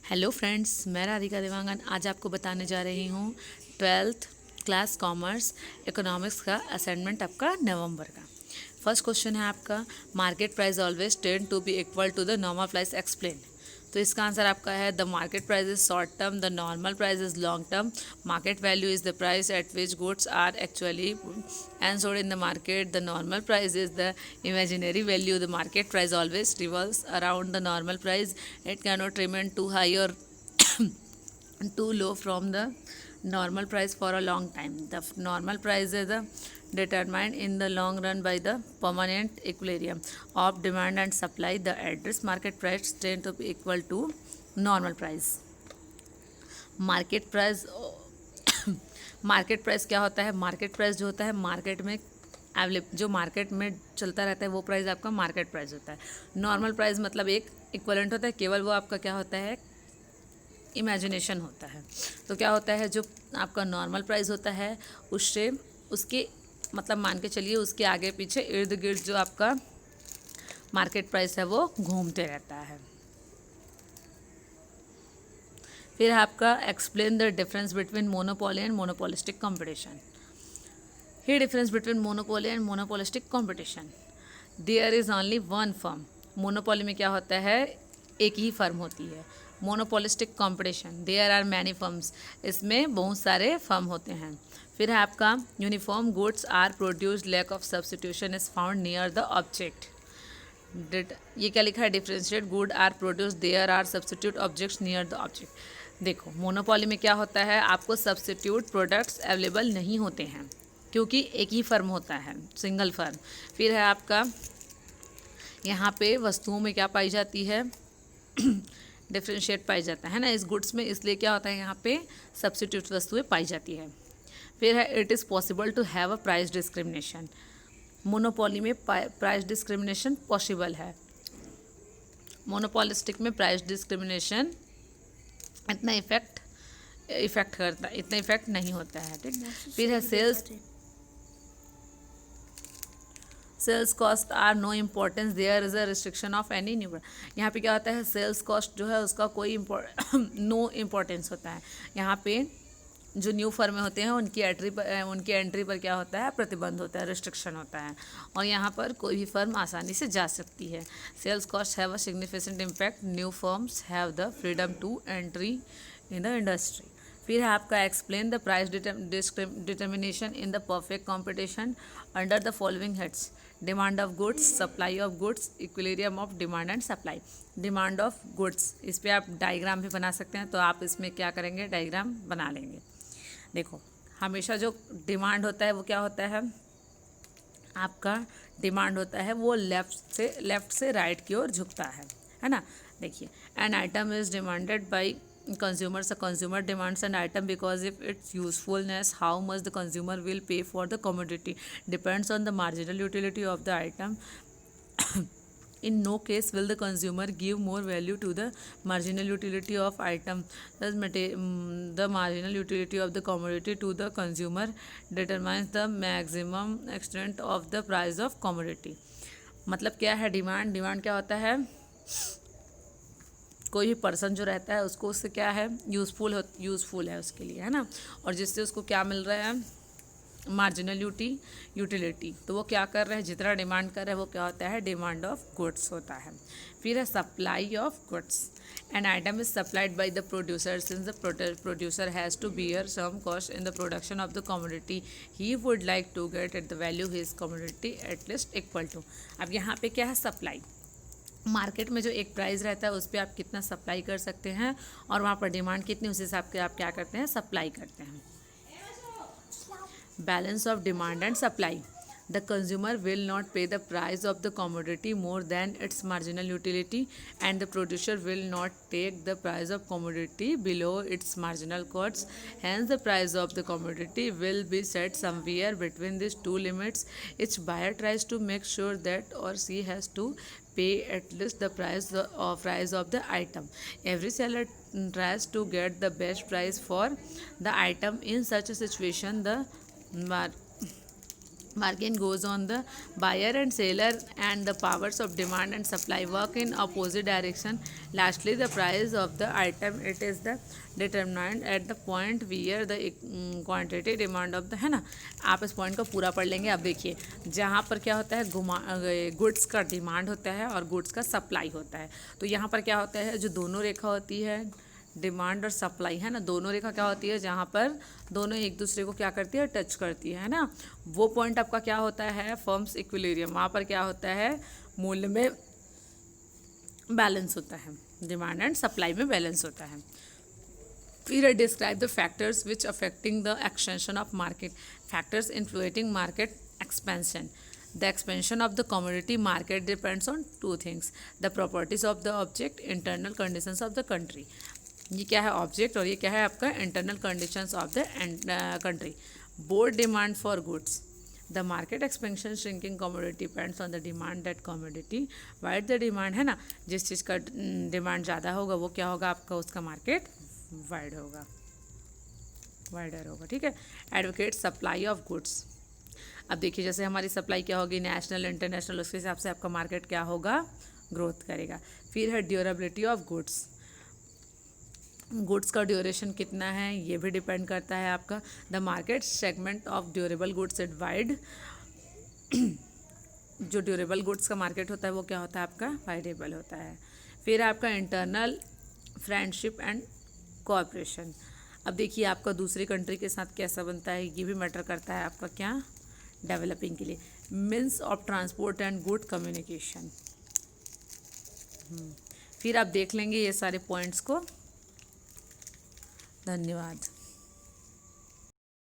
Hello friends, मैं राधिका देवांगन आज आपको बताने जा रही हूँ ट्वेल्थ क्लास कॉमर्स इकोनॉमिक्स का असाइनमेंट आपका नवंबर का। फर्स्ट क्वेश्चन है आपका, market price always tend to be equal to the normal price explain. तो इसका आंसर आपका है the market price is short term, the normal price is long term, market value is the price at which goods are actually and sold in the market. The normal price is the imaginary value. The market price always revolves around the normal price. It cannot remain too high or too low from the normal price for a long time. The normal price is determined in the long run by the permanent equilibrium of demand and supply. The address market price tend to be equal to normal price. Market price market price क्या होता है? Market price जो होता है market में available, जो market में चलता रहता है वो प्राइस आपका मार्केट प्राइस होता है। नॉर्मल प्राइस मतलब एक इक्वलेंट होता है, केवल वो आपका क्या होता है, इमेजिनेशन होता है। तो क्या होता है, जो आपका नॉर्मल प्राइस होता है उससे उसके मतलब मान के चलिए उसके आगे पीछे इर्द गिर्द जो आपका मार्केट प्राइस है वो घूमते रहता है। फिर आपका explain the difference between monopoly and monopolistic competition. Here difference between monopoly and monopolistic competition. There is only one firm. Monopoly में क्या होता है, एक ही फर्म होती है। Monopolistic competition, there are many firms, इसमें बहुत सारे फर्म होते हैं। फिर है आपका uniform goods are produced, lack of substitution is found near the object. ये क्या लिखा है, differentiate good are produced, there are substitute objects near the object. देखो मोनोपोली में क्या होता है, आपको सब्सटीट्यूट प्रोडक्ट्स अवेलेबल नहीं होते हैं क्योंकि एक ही फर्म होता है, सिंगल फर्म। फिर है आपका यहाँ पे वस्तुओं में क्या पाई जाती है, डिफ्रेंशिएट पाई जाता है ना इस गुड्स में, इसलिए क्या होता है यहाँ पे सब्स्टिट्यूट वस्तुएं पाई जाती है। फिर है it is possible to have a price discrimination. Monopoly में प्राइस डिस्क्रिमिनेशन पॉसिबल है, मोनोपोलिस्टिक में प्राइस डिस्क्रिमिनेशन इतना इफेक्ट नहीं होता है। ठीक, फिर है sales cost are no importance, there is a restriction of any new. यहाँ पे क्या होता है, सेल्स कॉस्ट जो है उसका कोई नो इम्पोर्टेंस होता है। यहाँ पे जो न्यू फर्में होते हैं उनकी एंट्री पर क्या होता है, प्रतिबंध होता है, रिस्ट्रिक्शन होता है, और यहाँ पर कोई भी फर्म आसानी से जा सकती है। Sales cost have a significant impact, new firms have the freedom to entry in the industry. फिर है आपका explain the price determination in the perfect competition under the following heads. Demand of goods, supply of goods, equilibrium of demand and supply. Demand of goods, इस पर आप diagram भी बना सकते हैं, तो आप इसमें क्या करेंगे, डायग्राम बना लेंगे। देखो हमेशा जो डिमांड होता है वो क्या होता है, आपका डिमांड होता है वो लेफ़्ट से राइट की ओर झुकता है ना। देखिए N item is demanded by consumers. A consumer demands an item because if its usefulness, how much the consumer will pay for the commodity depends on the marginal utility of the item. In no case will the consumer give more value to the marginal utility of item. Thus the marginal utility of the commodity to the consumer determines the maximum extent of the price of commodity. मतलब क्या है, demand क्या होता है, कोई भी person जो रहता है उसको उससे क्या है, यूज़फुल है उसके लिए, है ना, और जिससे उसको क्या मिल रहा है, मार्जिनल यूटिलिटी। तो वो क्या कर रहे हैं, जितना डिमांड कर रहे हैं वो क्या होता है, डिमांड ऑफ गुड्स होता है। फिर है supply of goods, an item is supplied by the producer, since the producer has to bear some cost in the production of the commodity, he would like to get at the value his commodity at least equal to. अब यहाँ पे क्या है, supply. Market में जो एक price रहता है उस पर आप कितना सप्लाई कर सकते हैं और वहाँ पर डिमांड कितनी, उस हिसाब के आप क्या करते हैं, सप्लाई करते हैं। Balance of demand and supply, the consumer will not pay the price of the commodity more than its marginal utility and the producer will not take the price of commodity below its marginal cost, hence the price of the commodity will be set somewhere between this two limits. Its buyer tries to make sure that or she has to pay at least the price of the item. Every seller tries to get the best price for the item. In such a situation, the Bargain goes on the buyer and seller, and the powers of demand and supply work in opposite direction. Lastly, the price of the item, it is the determined at the point where the quantity demand of the, है ना। आप इस point को पूरा पढ़ लेंगे। अब देखिए जहाँ पर क्या होता है, गुड्स का डिमांड होता है और गुड्स का सप्लाई होता है। तो यहाँ पर क्या होता है, जो दोनों रेखा होती है डिमांड और सप्लाई, है ना, दोनों रेखा क्या होती है, जहाँ पर दोनों एक दूसरे को क्या करती है, टच करती है ना। वो पॉइंट आपका क्या होता है, फर्म्स इक्विलिब्रियम। वहाँ पर क्या होता है, मूल्य में बैलेंस होता है, डिमांड एंड सप्लाई में बैलेंस होता है। फिर describe the factors which affecting the extension of market, factors influencing market expansion. The expansion of the commodity market depends on two things: the properties of the object, internal conditions of the country. ये क्या है, object, और ये क्या है आपका, internal conditions of the country. Board demand for goods, the market expansion shrinking commodity depends on the demand that commodity wide the demand, है ना। जिस चीज़ का डिमांड ज़्यादा होगा वो क्या होगा आपका, उसका मार्केट वाइड होगा, वाइडर होगा, ठीक है। एडवोकेट सप्लाई ऑफ गुड्स, अब देखिए जैसे हमारी सप्लाई क्या होगी, नेशनल इंटरनेशनल, उसके हिसाब से आपका मार्केट क्या होगा, ग्रोथ करेगा। फिर है ड्यूरेबिलिटी ऑफ गुड्स, गुड्स का ड्यूरेशन कितना है ये भी डिपेंड करता है आपका। The market segment of durable goods at wide, जो ड्यूरेबल गुड्स का मार्केट होता है वो क्या होता है आपका, वाइडेबल होता है। फिर आपका इंटरनल फ्रेंडशिप एंड कोऑपरेशन, अब देखिए आपका दूसरी कंट्री के साथ कैसा बनता है ये भी मैटर करता है आपका क्या, डेवलपिंग के लिए। Means of transport and good communication. फिर आप देख लेंगे ये सारे पॉइंट्स को। धन्यवाद।